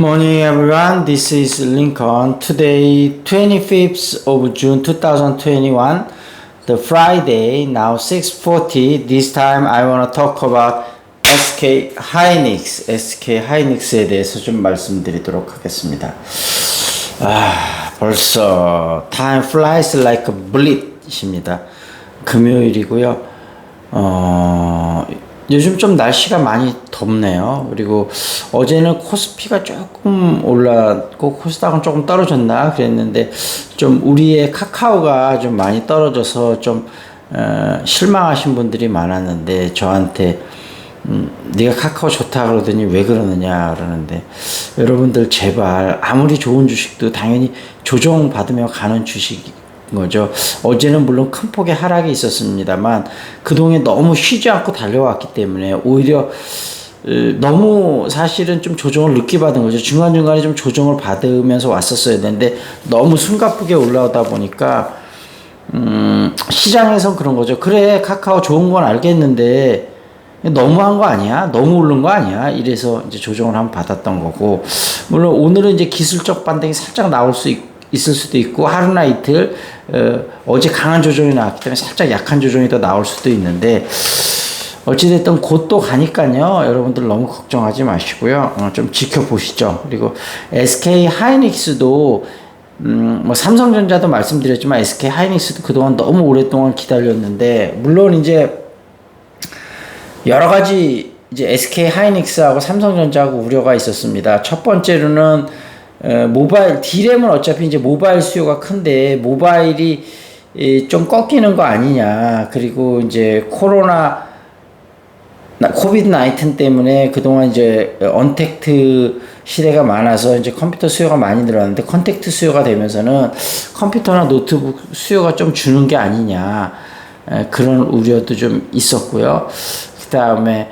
Morning everyone, this is Lincoln. Today 25th of June 2021, the Friday, now 6:40. This time I want to talk about SK hynix. SK hynix에 대해서 좀 말씀드리도록 하겠습니다. 벌써 time flies like a blit입니다. 금요일이고요. 요즘 좀 날씨가 많이 덥네요. 그리고 어제는 코스피가 조금 올랐고 코스닥은 조금 떨어졌나 그랬는데 좀 우리의 카카오가 좀 많이 떨어져서 좀 실망하신 분들이 많았는데 저한테 네가 카카오 좋다 그러더니 왜 그러느냐 그러는데 여러분들 제발 아무리 좋은 주식도 당연히 조정 받으며 가는 주식이 거죠. 어제는 물론 큰 폭의 하락이 있었습니다만 그동안 너무 쉬지 않고 달려왔기 때문에 오히려 너무 사실은 좀 조정을 늦게 받은 거죠. 중간중간에 좀 조정을 받으면서 왔었어야 되는데 너무 숨가쁘게 올라오다 보니까 시장에선 그런 거죠. 그래 카카오 좋은 건 알겠는데 너무한 거 아니야? 너무 오른 거 아니야? 이래서 이제 조정을 한번 받았던 거고 물론 오늘은 이제 기술적 반등이 살짝 나올 수 있을 수도 있고 하루나 이틀 어제 강한 조정이 나왔기 때문에 살짝 약한 조정이 더 나올 수도 있는데 어찌됐든 곧 또 가니까요 여러분들 너무 걱정하지 마시고요 좀 지켜보시죠. 그리고 SK 하이닉스도 뭐 삼성전자도 말씀드렸지만 SK 하이닉스도 그동안 너무 오랫동안 기다렸는데 물론 이제 여러 가지 이제 SK 하이닉스하고 삼성전자하고 우려가 있었습니다. 첫 번째로는 모바일 D램은 어차피 이제 모바일 수요가 큰데 모바일이 좀 꺾이는 거 아니냐. 그리고 이제 코비드 19 때문에 그동안 이제 언택트 시대가 많아서 이제 컴퓨터 수요가 많이 늘었는데 컨택트 수요가 되면서는 컴퓨터나 노트북 수요가 좀 주는 게 아니냐. 그런 우려도 좀 있었고요. 그 다음에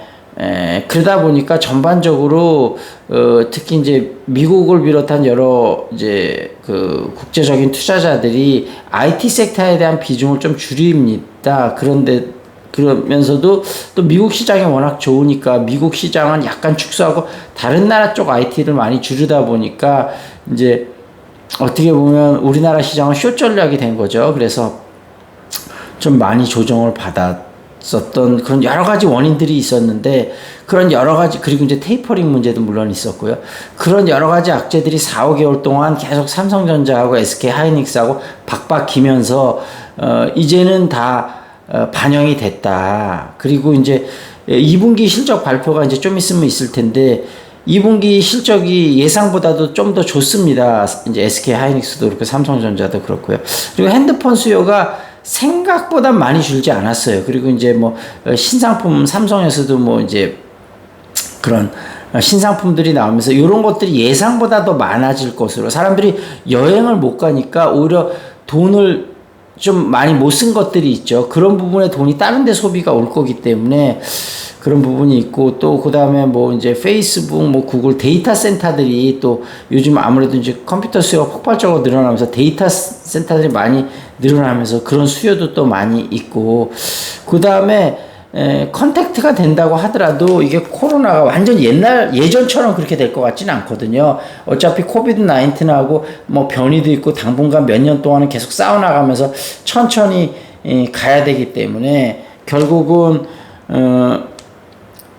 그러다 보니까 전반적으로 특히 이제 미국을 비롯한 여러 이제 그 국제적인 투자자들이 IT 섹터에 대한 비중을 좀 줄입니다. 그러면서도 또 미국 시장이 워낙 좋으니까 미국 시장은 약간 축소하고 다른 나라 쪽 IT를 많이 줄이다 보니까 이제 어떻게 보면 우리나라 시장은 숏 전략이 된 거죠. 그래서 좀 많이 조정을 받았었던 그런 여러 가지 원인들이 있었는데 그런 여러 가지 그리고 이제 테이퍼링 문제도 물론 있었고요. 그런 여러 가지 악재들이 4, 5개월 동안 계속 삼성전자하고 SK 하이닉스하고 박박기면서 이제는 다 반영이 됐다. 그리고 이제 2분기 실적 발표가 이제 좀 있으면 있을 텐데 2분기 실적이 예상보다도 좀 더 좋습니다. 이제 SK 하이닉스도 그렇고 삼성전자도 그렇고요. 그리고 핸드폰 수요가 생각보다 많이 줄지 않았어요. 그리고 이제 뭐 신상품 삼성에서도 뭐 이제 그런 신상품들이 나오면서 이런 것들이 예상보다 더 많아질 것으로 사람들이 여행을 못 가니까 오히려 돈을 좀 많이 못 쓴 것들이 있죠. 그런 부분에 돈이 다른 데 소비가 올 거기 때문에 그런 부분이 있고 또 그다음에 뭐 이제 페이스북 뭐 구글 데이터 센터들이 또 요즘 아무래도 이제 컴퓨터 수요가 폭발적으로 늘어나면서 데이터 센터들이 많이 늘어나면서 그런 수요도 또 많이 있고 그다음에 컨택트가 된다고 하더라도 이게 코로나가 완전 예전처럼 그렇게 될 것 같지는 않거든요. 어차피 코비드 19하고 뭐 변이도 있고 당분간 몇 년 동안은 계속 싸워나가면서 천천히 가야 되기 때문에 결국은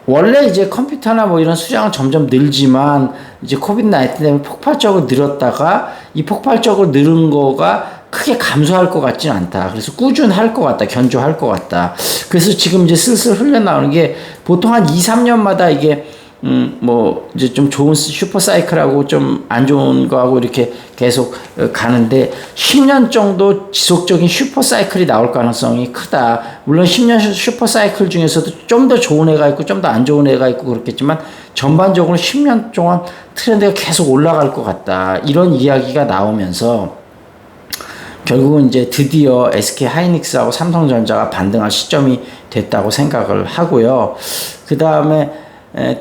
원래 이제 컴퓨터나 뭐 이런 수량은 점점 늘지만 이제 코비드 19 때문에 폭발적으로 늘었다가 이 폭발적으로 늘은 거가 크게 감소할 것 같지는 않다. 그래서 꾸준할 것 같다. 견조할 것 같다. 그래서 지금 이제 슬슬 흘러나오는 게 보통 한 2, 3년마다 이게 뭐 이제 좀 좋은 슈퍼 사이클하고 좀 안 좋은 거하고 이렇게 계속 가는데 10년 정도 지속적인 슈퍼 사이클이 나올 가능성이 크다. 물론 10년 슈퍼 사이클 중에서도 좀 더 좋은 애가 있고 좀 더 안 좋은 애가 있고 그렇겠지만 전반적으로 10년 동안 트렌드가 계속 올라갈 것 같다. 이런 이야기가 나오면서 결국은 이제 드디어 SK 하이닉스하고 삼성전자가 반등할 시점이 됐다고 생각을 하고요. 그 다음에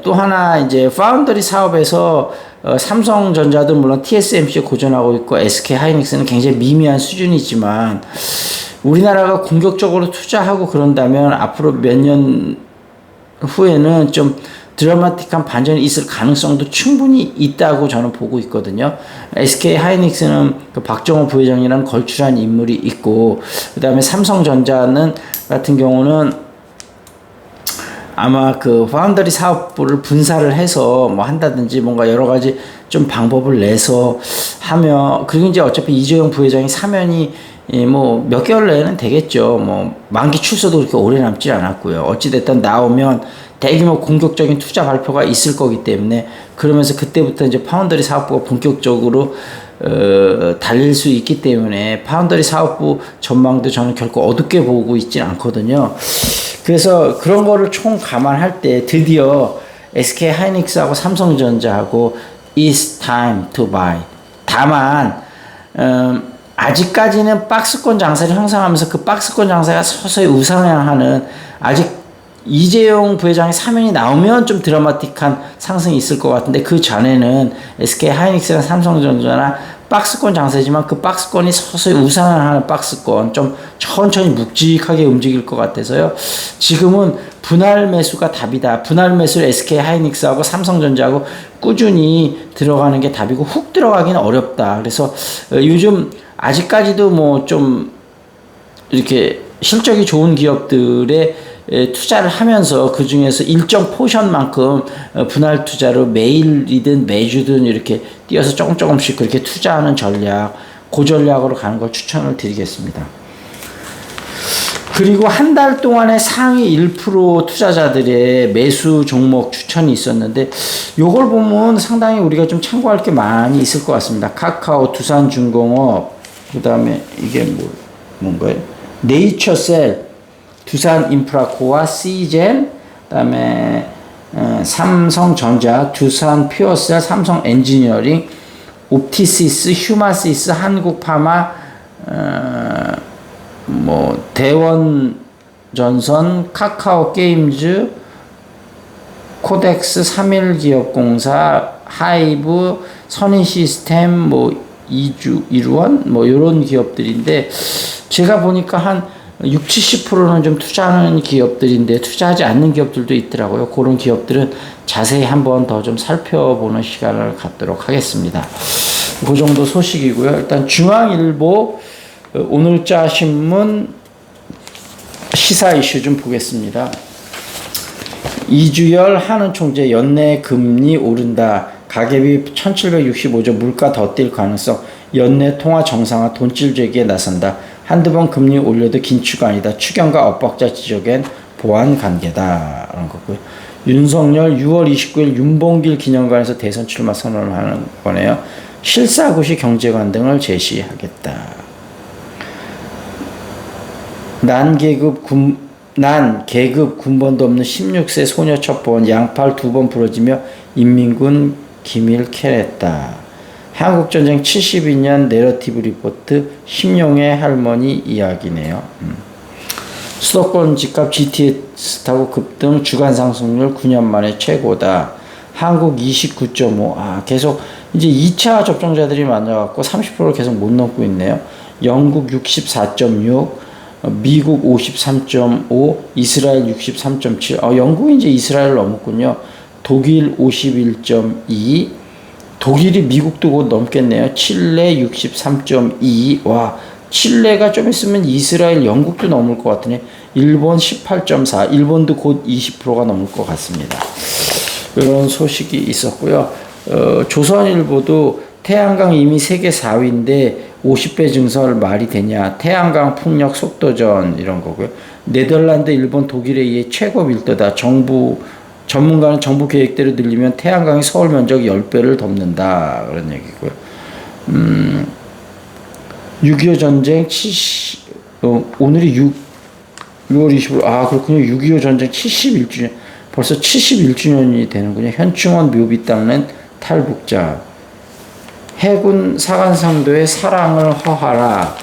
또 하나 이제 파운더리 사업에서 삼성전자도 물론 TSMC 고전하고 있고 SK 하이닉스는 굉장히 미미한 수준이지만 우리나라가 공격적으로 투자하고 그런다면 앞으로 몇 년 후에는 좀 드라마틱한 반전이 있을 가능성도 충분히 있다고 저는 보고 있거든요. SK 하이닉스는 그 박정호 부회장이라는 걸출한 인물이 있고, 그 다음에 삼성전자는 같은 경우는 아마 그 파운더리 사업부를 분사를 해서 뭐 한다든지 뭔가 여러 가지 좀 방법을 내서 하며, 그리고 이제 어차피 이재용 부회장이 사면이 뭐 몇 개월 내에는 되겠죠. 뭐 만기 출소도 그렇게 오래 남지 않았고요. 어찌됐든 나오면 대규모 공격적인 투자 발표가 있을 거기 때문에, 그러면서 그때부터 이제 파운더리 사업부가 본격적으로 달릴 수 있기 때문에 파운더리 사업부 전망도 저는 결코 어둡게 보고 있진 않거든요. 그래서 그런 거를 총 감안할 때 드디어 SK 하이닉스하고 삼성전자하고 it's time to buy. 다만 아직까지는 박스권 장세를 형성하면서 그 박스권 장세가 서서히 우상향하는, 아직 이재용 부회장의 사면이 나오면 좀 드라마틱한 상승이 있을 것 같은데, 그 전에는 SK 하이닉스나 삼성전자나 박스권 장세지만 그 박스권이 서서히 우상향하는 박스권, 좀 천천히 묵직하게 움직일 것 같아서요. 지금은 분할 매수가 답이다. 분할 매수를 SK 하이닉스하고 삼성전자하고 꾸준히 들어가는 게 답이고, 훅 들어가기는 어렵다. 그래서 요즘 아직까지도 뭐 좀 이렇게 실적이 좋은 기업들에 투자를 하면서 그 중에서 일정 포션만큼 분할 투자로 매일이든 매주든 이렇게 띄어서 조금씩 그렇게 투자하는 전략, 그 전략으로 가는 걸 추천을 드리겠습니다. 그리고 한 달 동안에 상위 1% 투자자들의 매수 종목 추천이 있었는데, 요걸 보면 상당히 우리가 좀 참고할 게 많이 있을 것 같습니다. 카카오, 두산중공업, 그 다음에 이게 뭔가요? 네이처셀, 두산인프라코아, 시젠, 그 다음에 삼성전자, 두산퓨어셀, 삼성엔지니어링, 옵티시스, 휴마시스, 한국파마, 뭐 대원전선, 카카오게임즈, 코덱스, 3일기업공사, 하이브, 선인시스템, 뭐 이루원, 뭐 요런 기업들인데, 제가 보니까 한 60~70%는 좀 투자하는 기업들인데 투자하지 않는 기업들도 있더라고요. 그런 기업들은 자세히 한번 더 좀 살펴보는 시간을 갖도록 하겠습니다. 그 정도 소식이고요. 일단 중앙일보 오늘자 신문 시사 이슈 좀 보겠습니다. 이주열 한은 총재 연내 금리 오른다. 가계비 1765조, 물가 더 뛸 가능성, 연내 통화 정상화, 돈질 제기에 나선다. 한두 번 금리 올려도 긴축 아니다. 추경과 엇박자 지적엔 보완 관계다. 라는 거고요. 윤석열 6월 29일 윤봉길 기념관에서 대선 출마 선언을 하는 거네요. 실사구시 경제관 등을 제시하겠다. 난 계급 군번도 없는 16세 소녀 첩보원, 양팔 2번 부러지며 인민군 기밀 캐냈다. 한국전쟁 72년 내러티브 리포트, 심용의 할머니 이야기네요. 수도권 집값 GTS 타고 급등, 주간 상승률 9년 만에 최고다. 한국 29.5. 계속 이제 2차 접종자들이 많아갖고 30%를 계속 못 넘고 있네요. 영국 64.6, 미국 53.5, 이스라엘 63.7. 영국이 이제 이스라엘을 넘었군요. 독일 51.2, 독일이 미국도 곧 넘겠네요. 칠레 63.2. 와, 칠레가 좀 있으면 이스라엘, 영국도 넘을 것 같으네. 일본 18.4. 일본도 곧 20%가 넘을 것 같습니다. 이런 소식이 있었고요. 조선일보도 태양광 이미 세계 4위인데 50배 증설 말이 되냐. 태양광 풍력 속도전, 이런 거고요. 네덜란드, 일본, 독일에 의해 최고 밀도다. 전문가는 정부 계획대로 늘리면 태양광이 서울 면적 10배를 덮는다. 그런 얘기고요. 6.25 전쟁 오늘이 6월 25일. 그렇군요. 6.25 전쟁 71주년. 벌써 71주년이 되는군요. 현충원 묘비 닦는 탈북자. 해군 사관상도의 사랑을 허하라.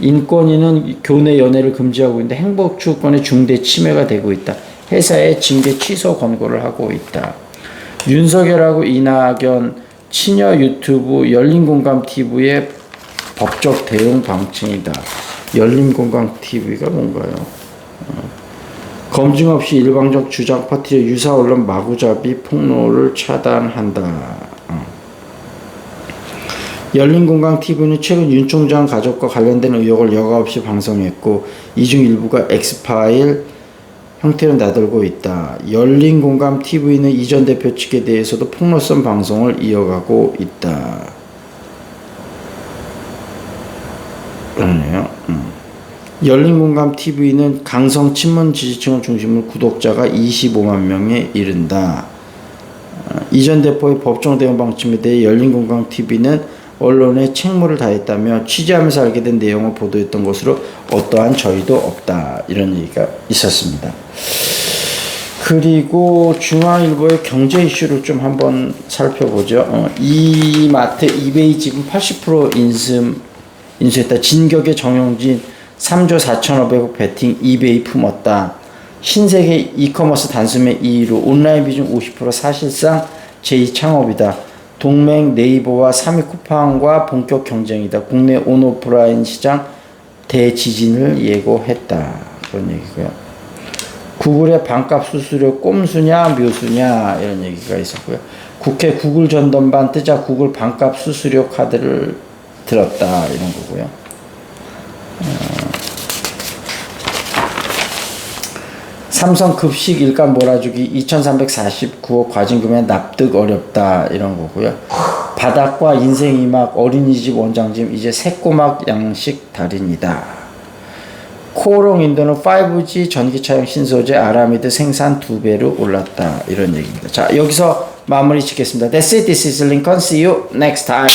인권위는 교내 연애를 금지하고 있는데 행복추구권의 중대 침해가 되고 있다. 회사에 징계 취소 권고를 하고 있다. 윤석열하고 이낙연 친여 유튜브 열린공감TV의 법적 대응 방침이다. 열린공감TV가 뭔가요? 검증 없이 일방적 주장 퍼뜨려 유사 언론 마구잡이 폭로를 차단한다. 열린공감 TV는 최근 윤 총장 가족과 관련된 의혹을 여과 없이 방송했고 이 중 일부가 엑스파일 형태로 나돌고 있다. 열린공감 TV는 이 전 대표 측에 대해서도 폭로성 방송을 이어가고 있다. 그러네요. 열린공감 TV는 강성 친문 지지층을 중심으로 구독자가 25만 명에 이른다. 이 전 대표의 법정 대응 방침에 대해 열린공감 TV는 언론에 책무를 다했다며 취재하면서 알게 된 내용을 보도했던 것으로 어떠한 저희도 없다. 이런 얘기가 있었습니다. 그리고 중앙일보의 경제 이슈를 좀 한번 살펴보죠. 이마트, 이베이 지분 80% 인수했다. 진격의 정용진 3조 4,500억 베팅 이베이 품었다. 신세계 이커머스 단숨에 2위로 온라인 비중 50% 사실상 제2창업이다. 동맹 네이버와 3위 쿠팡과 본격 경쟁이다. 국내 온오프라인 시장 대지진을 예고했다. 그런 얘기고요. 구글의 반값 수수료 꼼수냐 묘수냐 이런 얘기가 있었고요. 국회 구글 전담반 뜨자 구글 반값 수수료 카드를 들었다 이런 거고요. 삼성 급식 일감 몰아주기 2,349억 과징금에 납득 어렵다 이런 거고요. 바닥과 인생 이막 어린이집 원장님 이제 새꼬막 양식 달인이다. 코오롱 인도는 5G 전기차용 신소재 아라미드 생산 2배로 올랐다 이런 얘기입니다. 자 여기서 마무리 짓겠습니다. That's it. This is Lincoln. See you next time.